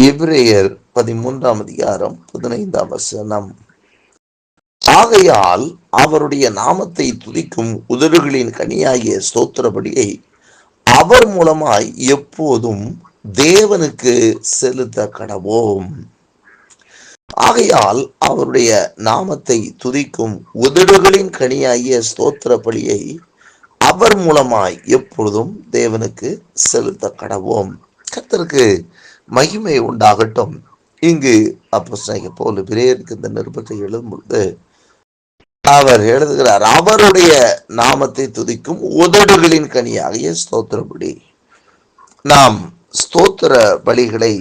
எபிரேயர் 13:15. ஆகையால் அவருடைய நாமத்தை துதிக்கும் உதடுகளின் கனியாகிய ஸ்தோத்திரபடியை அவர் மூலமாய் எப்போதும் தேவனுக்கு செலுத்த கடவோம். ஆகையால் அவருடைய நாமத்தை துதிக்கும் உதடுகளின் கனியாகிய ஸ்தோத்திர பலியை அவர் மூலமாய் எப்பொழுதும் தேவனுக்கு செலுத்த கடவோம். கர்த்தருக்கு மகிமை உண்டாகட்டும். இங்கு அப்போஸ்தலனாகிய பவுல் எபிரேயருக்கு இந்த நிருபத்தை எழுதும்பொழுது அவர் எழுதுகிறார், அவருடைய நாமத்தை துதிக்கும் உதடுகளின் கனியாகிய ஸ்தோத்திர பலி. நாம் ஸ்தோத்திர பலிகளை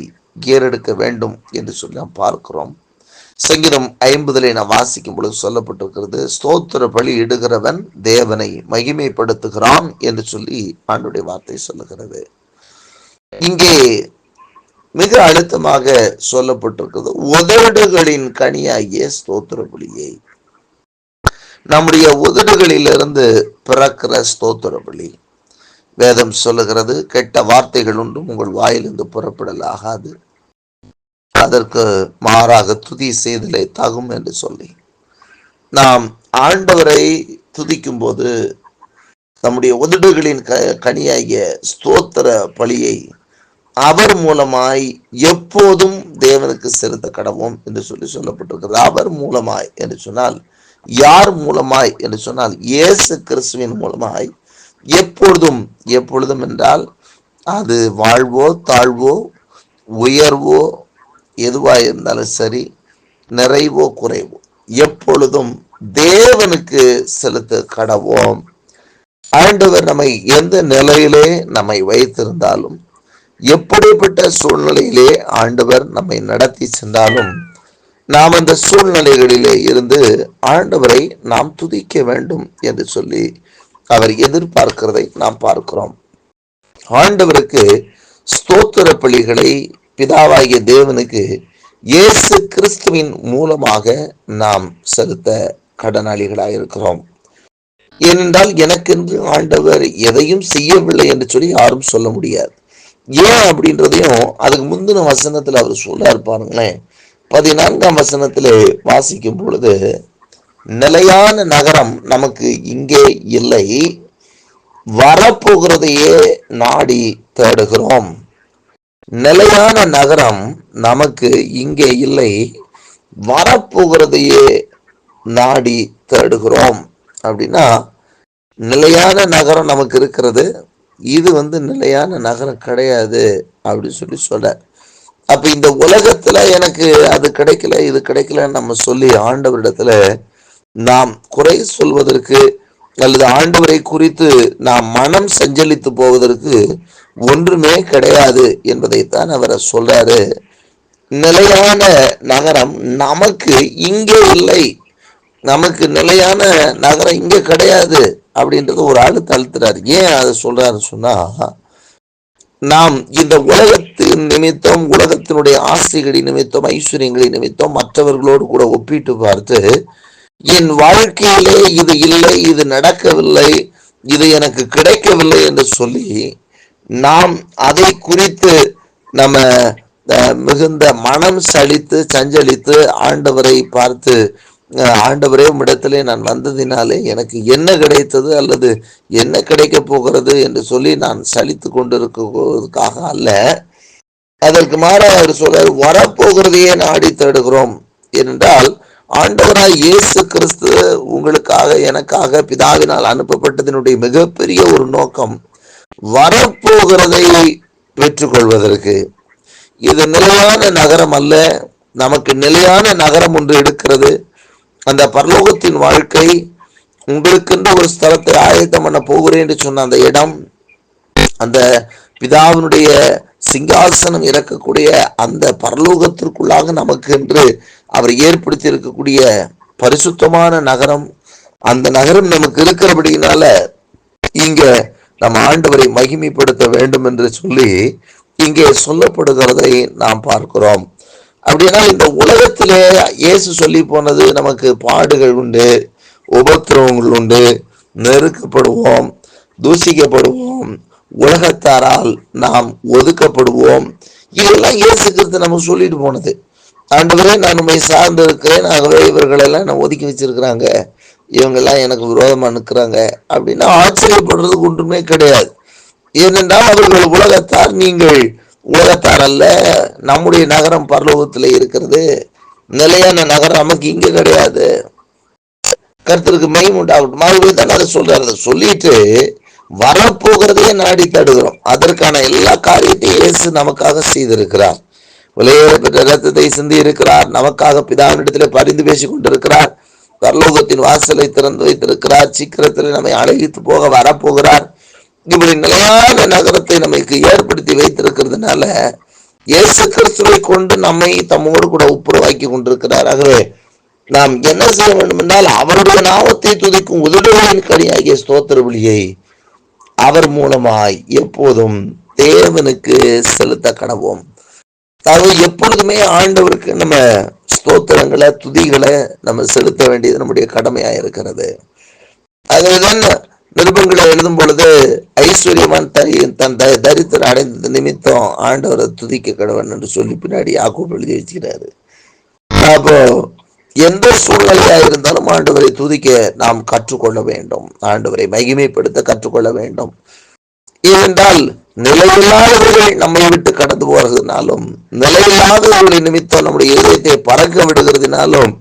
ஏறெடுக்க வேண்டும் என்று சொல்லி நாம் பார்க்கிறோம். சங்கீதம் 50 நாம் வாசிக்கும் பொழுது சொல்லப்பட்டிருக்கிறது, ஸ்தோத்திர பலி இடுகிறவன் தேவனை மகிமைப்படுத்துகிறான் என்று சொல்லி ஆண்டவருடைய வார்த்தை சொல்லுகிறது. இங்கே மிக அழுத்தமாக சொல்லப்பட்டிருக்கிறது, உதடுகளின் கனியாகிய ஸ்தோத்திர பலியை. நம்முடைய உதடுகளிலிருந்து பிறக்கிற ஸ்தோத்திர பலி. வேதம் சொல்லுகிறது, கெட்ட வார்த்தைகள் ஒன்றும் உங்கள் வாயிலிருந்து புறப்படலாகாது, அதற்கு மாறாக துதி செய்தலே தகும் என்று சொல்லி நாம் ஆண்டவரை துதிக்கும் போது நம்முடைய உதடுகளின் கனியாகிய ஸ்தோத்திர பலியை அவர் மூலமாய் எப்போதும் தேவனுக்கு செலுத்த கடவோம் என்று சொல்லி சொல்லப்பட்டிருக்கிறது. அவர் மூலமாய் என்று சொன்னால் யார் மூலமாய் என்று சொன்னால் இயேசு கிறிஸ்துவின் மூலமாய் எப்பொழுதும் என்றால் அது வாழ்வோ தாழ்வோ உயர்வோ எதுவாக இருந்தாலும் சரி, நிறைவோ குறைவோ எப்பொழுதும் தேவனுக்கு செலுத்த கடவோம். ஆண்டவர் நம்மை எந்த நிலையிலே நம்மை வைத்திருந்தாலும், எப்படிப்பட்ட சூழ்நிலையிலே ஆண்டவர் நம்மை நடத்தி சென்றாலும், நாம் அந்த சூழ்நிலைகளிலே இருந்து ஆண்டவரை நாம் துதிக்க வேண்டும் என்று சொல்லி அவர் எதிர்பார்க்கிறதை நாம் பார்க்கிறோம். ஆண்டவருக்கு ஸ்தோத்திர பலிகளை பிதாவாகிய தேவனுக்கு இயேசு கிறிஸ்துவின் மூலமாக நாம் செலுத்த கடனாளிகளாக இருக்கிறோம். ஏனென்றால் எனக்கென்று ஆண்டவர் எதையும் செய்யவில்லை என்று சொல்லி யாரும் சொல்ல முடியாது. ஏன் அப்படின்றதையும் அதுக்கு முந்தின வசனத்துல அவர் சொல்ல இருப்பாருங்களேன். 14ஆம் வசனத்திலே வாசிக்கும் பொழுது, நிலையான நகரம் நமக்கு இங்கே இல்லை, வரப்போகிறதையே நாடி தேடுகிறோம். நிலையான நகரம் நமக்கு இங்கே இல்லை, வரப்போகிறதையே நாடி தேடுகிறோம். அப்படின்னா நிலையான நகரம் நமக்கு இருக்கிறது, இது நிலையான நகரம் கிடையாது அப்படின்னு சொல்லி சொல்ற. அப்ப இந்த உலகத்துல எனக்கு அது கிடைக்கல இது கிடைக்கலன்னு நம்ம சொல்லி ஆண்டவரிடத்துல நாம் குறை சொல்வதற்கு அல்லது ஆண்டவரை குறித்து நாம் மனம் சஞ்சலித்து போவதற்கு ஒன்றுமே கிடையாது என்பதைத்தான் அவர் சொல்றாரு. நிலையான நகரம் நமக்கு இங்கே இல்லை, நமக்கு நிலையான நகரம் இங்கே கிடையாது அப்படின்றது ஒரு ஆளு அழுத்துறாரு. ஏன் அதை சொல்றாரு சொன்னா, நாம் இந்த உலகத்தின் நிமித்தம், உலகத்தினுடைய ஆசைகளின் நிமித்தம், ஐஸ்வர்யங்களின் நிமித்தம் மற்றவர்களோடு கூட ஒப்பிட்டு பார்த்து, என் வாழ்க்கையிலே இது இல்லை, இது நடக்கவில்லை, இது எனக்கு கிடைக்கவில்லை என்று சொல்லி நாம் அதை குறித்து நம்ம மிகுந்த மனம் சலித்து சஞ்சலித்து ஆண்டவரை பார்த்து, ஆண்டவரே உம்மிடத்திலே நான் வந்ததினாலே எனக்கு என்ன கிடைத்தது அல்லது என்ன கிடைக்க போகிறது என்று சொல்லி நான் சலித்து கொண்டிருக்கிறதுக்காக அல்ல, அதற்கு மாறாக அவர் சொல்றார், வரப்போகிறதையே நாடி தேடுகிறோம். ஏனென்றால் ஆண்டவராய் இயேசு கிறிஸ்து உங்களுக்காக எனக்காக பிதாவினால் அனுப்பப்பட்டதனுடைய மிகப்பெரிய ஒரு நோக்கம் வரப்போகிறதை பெற்றுக்கொள்வதற்கு. இது நிலையான நகரம் அல்ல, நமக்கு நிலையான நகரம் ஒன்று இருக்கிறது. அந்த பரலோகத்தின் வாழ்க்கை, உங்களுக்கென்று ஒரு ஸ்தலத்தை ஆயத்தம் பண்ண போகிறேன் என்று சொன்ன அந்த இடம், அந்த பிதாவினுடைய சிங்காசனம் இறக்கக்கூடிய அந்த பரலோகத்திற்குள்ளாக நமக்கு என்று அவர் ஏற்படுத்தி இருக்கக்கூடிய பரிசுத்தமான நகரம், அந்த நகரம் நமக்கு இருக்கிறபடினால இங்க நம்ம ஆண்டவரை மகிமைப்படுத்த வேண்டும் என்று சொல்லி இங்கே சொல்லப்படுகிறதை நாம் பார்க்கிறோம். அப்படின்னா இந்த உலகத்திலே இயேசு சொல்லி போனது, நமக்கு பாடுகள் உண்டு, உபத்திரவங்கள் உண்டு, நெருக்கப்படுவோம், தூசிக்கப்படுவோம், உலகத்தாரால் நாம் ஒதுக்கப்படுவோம், இதெல்லாம் இயேசு கிறிஸ்து நம்ம சொல்லிட்டு போனது. ஆண்டவரே, நான் உண்மை சார்ந்து இருக்கிறேன், ஆகவே இவர்களெல்லாம் நான் ஒதுக்கி வச்சிருக்கிறாங்க, இவங்கெல்லாம் எனக்கு விரோதமா நிற்கிறாங்க அப்படின்னா ஆச்சரியப்படுறதுக்கு ஒன்றுமே கிடையாது. ஏனென்றால் அவர்கள் உலகத்தார், நீங்கள் உலகத்தார் அல்ல. நம்முடைய நகரம் பரலோகத்தில் இருக்கிறது, நிலையான நகரம் நமக்கு இங்க கிடையாது. கர்த்தருக்கு மகிமை உண்டாகட்டும். ஆகவே தான் அதை சொல்றாரு. அதை சொல்லிட்டு வரப்போகிறதையே நாடி தடுகிறோம். அதற்கான எல்லா காரியத்தையும் இயேசு நமக்காக செய்திருக்கிறார். விலையேற பெற்ற ரத்தத்தை சிந்தி இருக்கிறார். நமக்காக பிதாவினிடத்தில் பரிந்து பேசிக் கொண்டிருக்கிறார். பரலோகத்தின் வாசலை திறந்து வைத்திருக்கிறார். சீக்கிரத்தில் நம்மை அழைத்து போக வரப்போகிறார். இப்படி நிலையான நகரத்தை நமக்கு ஏற்படுத்தி வைத்திருக்கிறதுனால இயேசு கிறிஸ்துவை கொண்டு நம்மை தம்மோடு கூட ஒப்புரவாக்கி கொண்டிருக்கிறார். ஆகவே நாம் என்ன செய்ய வேண்டும் என்றால், அவருடைய நாமத்தை துதிக்கும் உதடுகளின் கனியாகிய ஸ்தோத்திர பலியை அவர் மூலமாய் எப்போதும் தேவனுக்கு செலுத்த கடவோம். அதாவது எப்பொழுதுமே ஆண்டவருக்கு நம்ம ஸ்தோத்திரங்களை, துதிகளை நம்ம செலுத்த வேண்டியது நம்முடைய கடமையா இருக்கிறது. அதுதான் நிருபங்களை எழுதும் பொழுது ஐஸ்வர்யமான் தன் தரித்திரம் அடைந்தது நிமித்தம் ஆண்டவரை துதிக்க கடவன் என்று சொல்லி பின்னாடி யாக்கோபு எழுதி வச்சுக்கிறாரு. அப்போ எந்த சூழ்நிலையா இருந்தாலும் ஆண்டவரை துதிக்க நாம் கற்றுக்கொள்ள வேண்டும். ஆண்டவரை மகிமைப்படுத்த கற்றுக்கொள்ள வேண்டும். ஏனென்றால் நிலையில்லாதவர்கள் நம்மை விட்டு கடந்து போறதுனாலும், நிலையில்லாதவர்களின் நிமித்தம் நம்முடைய இதயத்தை பறக்க விடுகிறதுனாலும்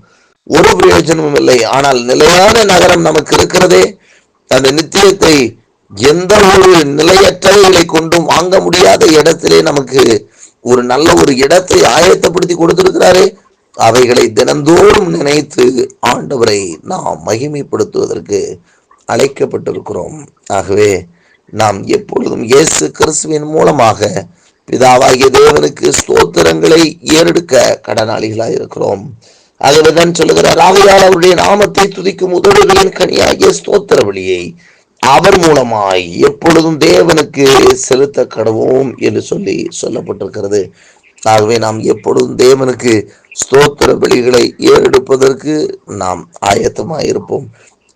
ஒரு பிரயோஜனமும் இல்லை. ஆனால் நிலையான நகரம் நமக்கு இருக்கிறதே, அந்த நித்தியத்தை எந்த ஒரு நிலையற்றவைகளை கொண்டும் வாங்க முடியாத இடத்திலே நமக்கு ஒரு நல்ல ஒரு இடத்தை ஆயத்தப்படுத்தி கொடுத்திருக்கிறாரே, அவைகளை தினந்தோறும் நினைத்து ஆண்டவரை நாம் மகிமைப்படுத்துவதற்கு அழைக்கப்பட்டிருக்கிறோம். ஆகவே நாம் எப்பொழுதும் இயேசு கிறிஸ்துவின் மூலமாக பிதாவாகிய தேவனுக்கு ஸ்தோத்திரங்களை ஏறெடுக்க கடனாளிகளாய் இருக்கிறோம். ஆகவேதான் சொல்லுகிறார், ஆகையால் அவருடைய நாமத்தை துதிக்கும் உதடுகளின் கனியாகிய ஸ்தோத்திர பலியை அவர் மூலமாய் எப்பொழுதும் தேவனுக்கு செலுத்த கடவோம் என்று சொல்லி சொல்லப்பட்டிருக்கிறது. ஆகவே நாம் எப்பொழுதும் தேவனுக்கு ஸ்தோத்திர பலிகளை ஏறெடுப்பதற்கு நாம் ஆயத்தமாயிருப்போம்.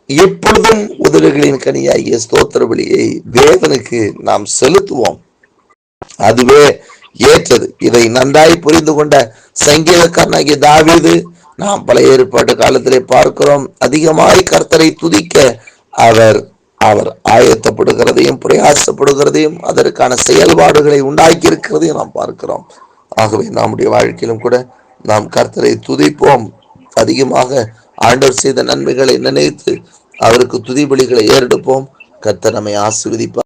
எப்பொழுதும் உதடுகளின் கனியாகிய ஸ்தோத்திர பலியை தேவனுக்கு நாம் செலுத்துவோம். அதுவே ஏற்றது. இதை நன்றாய் புரிந்து கொண்ட சங்கீதக்காரனாகிய தாவீது நாம் பழைய ஏற்பாட்டு காலத்திலே பார்க்கிறோம், அதிகமாய் கர்த்தரை துதிக்க அவர் ஆயத்தப்படுகிறதையும் பிரயாசப்படுகிறதையும் அதற்கான செயல்பாடுகளை உண்டாக்கி இருக்கிறதையும் நாம் பார்க்கிறோம். ஆகவே நம்முடைய வாழ்க்கையிலும் கூட நாம் கர்த்தரை துதிப்போம். அதிகமாக ஆண்டவர் செய்த நன்மைகளை நினைத்து அவருக்கு துதிபலிகளை ஏறெடுப்போம். கர்த்தர் நம்மை ஆசீர்வதிப்பார்.